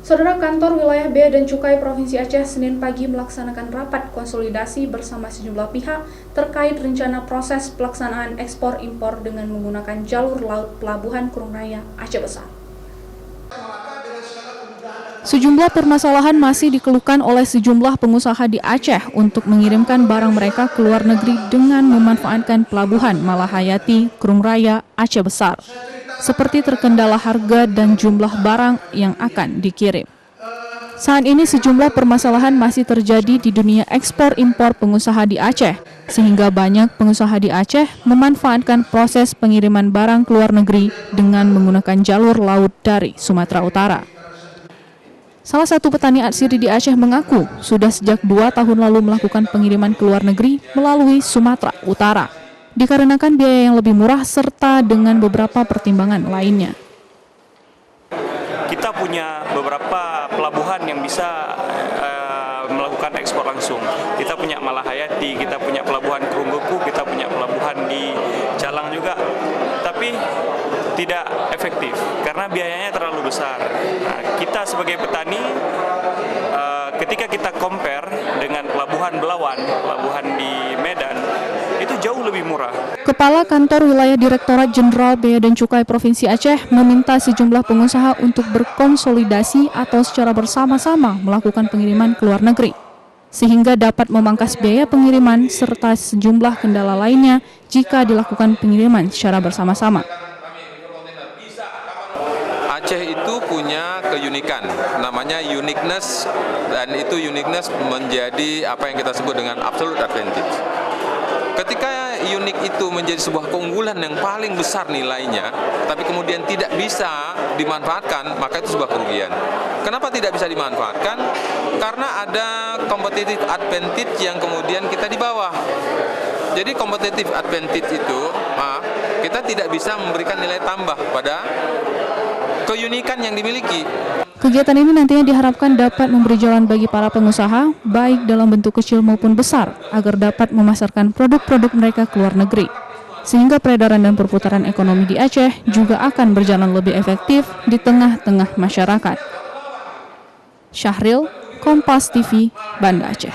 Saudara, Kantor Wilayah Bea dan Cukai Provinsi Aceh Senin pagi melaksanakan rapat konsolidasi bersama sejumlah pihak terkait rencana proses pelaksanaan ekspor-impor dengan menggunakan jalur laut Pelabuhan Kurung Raya Aceh Besar. Sejumlah permasalahan masih dikeluhkan oleh sejumlah pengusaha di Aceh untuk mengirimkan barang mereka ke luar negeri dengan memanfaatkan Pelabuhan Malahayati Kurung Raya Aceh Besar, seperti terkendala harga dan jumlah barang yang akan dikirim. Saat ini sejumlah permasalahan masih terjadi di dunia ekspor-impor pengusaha di Aceh, sehingga banyak pengusaha di Aceh memanfaatkan proses pengiriman barang ke luar negeri dengan menggunakan jalur laut dari Sumatera Utara. Salah satu petani atsiri di Aceh mengaku sudah sejak 2 tahun lalu melakukan pengiriman ke luar negeri melalui Sumatera Utara, dikarenakan biaya yang lebih murah serta dengan beberapa pertimbangan lainnya. Kita punya beberapa pelabuhan yang bisa melakukan ekspor langsung. Kita punya Malahayati, kita punya pelabuhan Kerungguku, kita punya pelabuhan di Calang juga. Tapi tidak efektif karena biayanya terlalu besar. Nah, kita sebagai petani, ketika kita compare dengan pelabuhan Belawan, pelabuhan di Medan, itu jauh lebih murah. Kepala Kantor Wilayah Direktorat Jenderal Bea dan Cukai Provinsi Aceh meminta sejumlah pengusaha untuk berkonsolidasi atau secara bersama-sama melakukan pengiriman ke luar negeri, sehingga dapat memangkas biaya pengiriman serta sejumlah kendala lainnya jika dilakukan pengiriman secara bersama-sama. Aceh itu punya keunikan, namanya uniqueness, dan itu uniqueness menjadi apa yang kita sebut dengan absolute advantage. Ketika unik itu menjadi sebuah keunggulan yang paling besar nilainya, tapi kemudian tidak bisa dimanfaatkan, maka itu sebuah kerugian. Kenapa tidak bisa dimanfaatkan? Karena ada competitive advantage yang kemudian kita di bawah. Jadi competitive advantage itu, kita tidak bisa memberikan nilai tambah pada keunikan yang dimiliki. Kegiatan ini nantinya diharapkan dapat memberi jalan bagi para pengusaha, baik dalam bentuk kecil maupun besar, agar dapat memasarkan produk-produk mereka ke luar negeri. Sehingga peredaran dan perputaran ekonomi di Aceh juga akan berjalan lebih efektif di tengah-tengah masyarakat. Syahril, Kompas TV, Banda Aceh.